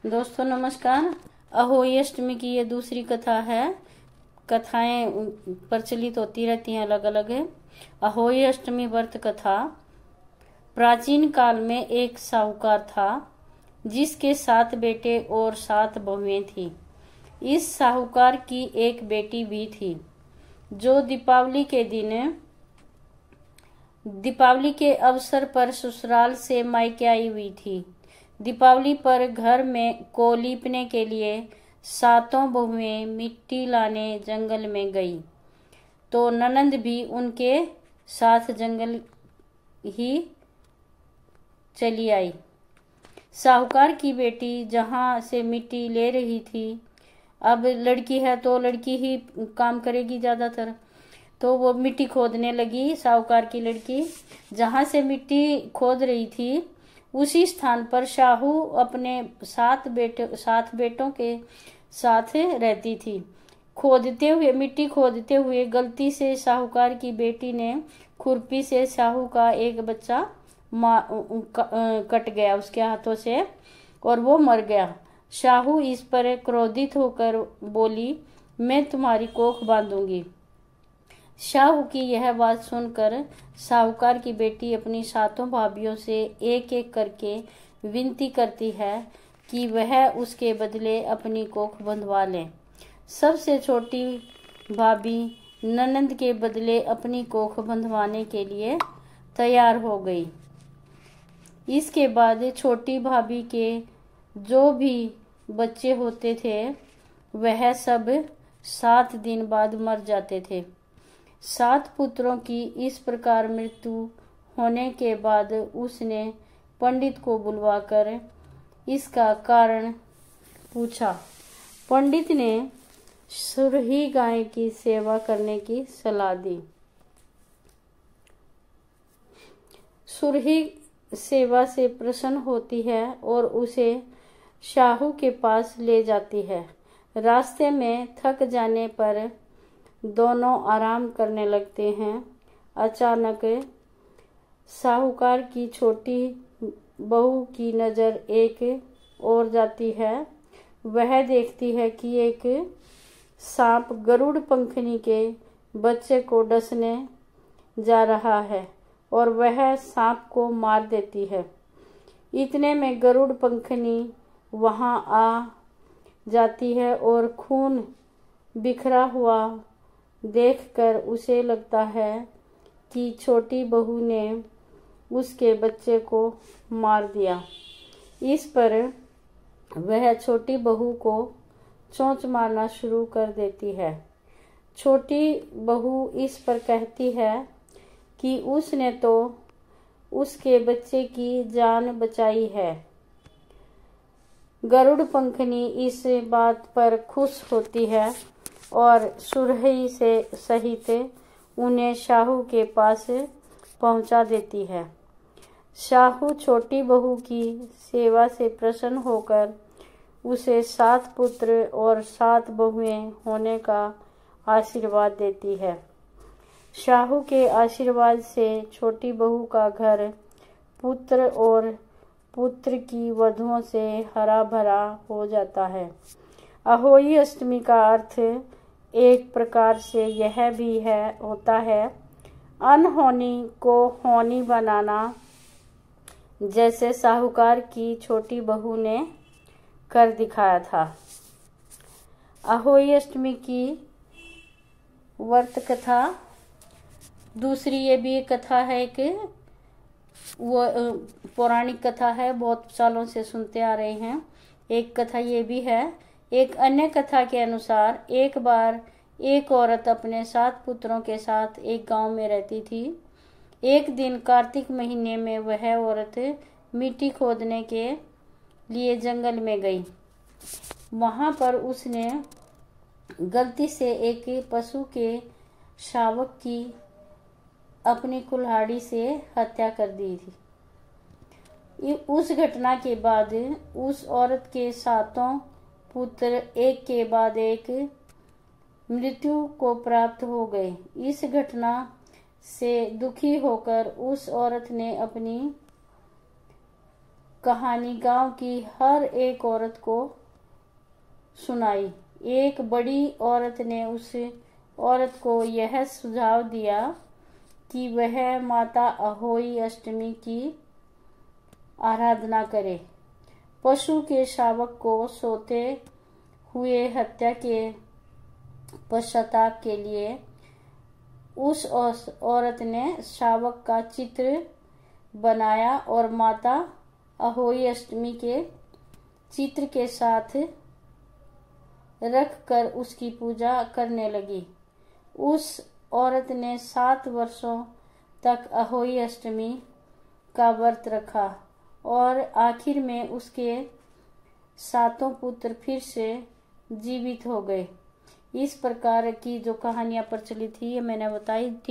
दोस्तों नमस्कार। अहोई अष्टमी की ये दूसरी कथा है। कथाएं प्रचलित होती रहती हैं, अलग अलग है। अहोई अष्टमी व्रत कथा। प्राचीन काल में एक साहूकार था जिसके 7 बेटे और 7 बहुएं थी। इस साहूकार की एक बेटी भी थी जो दीपावली के अवसर पर ससुराल से मायके आई हुई थी। दीपावली पर घर में को लीपने के लिए 7 बहुएं मिट्टी लाने जंगल में गई तो ननंद भी उनके साथ जंगल ही चली आई। साहूकार की बेटी जहां से मिट्टी ले रही थी, अब लड़की है तो लड़की ही काम करेगी ज्यादातर, तो वो मिट्टी खोदने लगी। साहूकार की लड़की जहां से मिट्टी खोद रही थी उसी स्थान पर शाहू अपने 7 बेटों के साथ रहती थी। मिट्टी खोदते हुए गलती से साहूकार की बेटी ने खुरपी से शाहू का एक बच्चा कट गया उसके हाथों से और वो मर गया। शाहू इस पर क्रोधित होकर बोली, मैं तुम्हारी कोख बांधूंगी। शाहू की यह बात सुनकर साहूकार की बेटी अपनी 7 भाभियों से एक एक करके विनती करती है कि वह उसके बदले अपनी कोख बंधवा ले। सबसे छोटी भाभी ननंद के बदले अपनी कोख बंधवाने के लिए तैयार हो गई। इसके बाद छोटी भाभी के जो भी बच्चे होते थे वह सब 7 दिन बाद मर जाते थे। 7 पुत्रों की इस प्रकार मृत्यु होने के बाद उसने पंडित को बुलवाकर इसका कारण पूछा। पंडित ने सुरही गाय की सेवा करने की सलाह दी। सुरही सेवा से प्रसन्न होती है और उसे शाहू के पास ले जाती है। रास्ते में थक जाने पर दोनों आराम करने लगते हैं। अचानक साहूकार की छोटी बहू की नज़र एक ओर जाती है। वह देखती है कि एक सांप गरुड़ पंखनी के बच्चे को डसने जा रहा है और वह सांप को मार देती है। इतने में गरुड़ पंखनी वहां आ जाती है और खून बिखरा हुआ देखकर उसे लगता है कि छोटी बहू ने उसके बच्चे को मार दिया। इस पर वह छोटी बहू को चोंच मारना शुरू कर देती है। छोटी बहू इस पर कहती है कि उसने तो उसके बच्चे की जान बचाई है। गरुड़ पंखनी इस बात पर खुश होती है और सुरही से सहित उन्हें शाहू के पास पहुंचा देती है। शाहू छोटी बहू की सेवा से प्रसन्न होकर उसे 7 पुत्र और 7 बहुएं होने का आशीर्वाद देती है। शाहू के आशीर्वाद से छोटी बहू का घर पुत्र और पुत्र की वधुओं से हरा भरा हो जाता है। अहोई अष्टमी का अर्थ एक प्रकार से यह भी होता है अनहोनी को होनी बनाना, जैसे साहूकार की छोटी बहू ने कर दिखाया था। अहोई अष्टमी की व्रत कथा दूसरी ये भी एक कथा है, एक वो पौराणिक कथा है, बहुत सालों से सुनते आ रहे हैं। एक कथा ये भी है। एक अन्य कथा के अनुसार एक बार एक औरत अपने 7 पुत्रों के साथ एक गांव में रहती थी। एक दिन कार्तिक महीने में वह औरत मिट्टी खोदने के लिए जंगल में गई। वहां पर उसने गलती से एक पशु के शावक की अपनी कुल्हाड़ी से हत्या कर दी थी। उस घटना के बाद उस औरत के 7 पुत्र एक के बाद एक मृत्यु को प्राप्त हो गए। इस घटना से दुखी होकर उस औरत ने अपनी कहानी गांव की हर एक औरत को सुनाई। एक बड़ी औरत ने उस औरत को यह सुझाव दिया कि वह माता अहोई अष्टमी की आराधना करे। पशु के शावक को सोते हुए हत्या के पश्चाताप के लिए उस औरत ने शावक का चित्र बनाया और माता अहोई अष्टमी के चित्र के साथ रख कर उसकी पूजा करने लगी। उस औरत ने 7 वर्षों तक अहोई अष्टमी का व्रत रखा और आखिर में उसके 7 पुत्र फिर से जीवित हो गए। इस प्रकार की जो कहानियां प्रचलित थी ये मैंने बताई थी।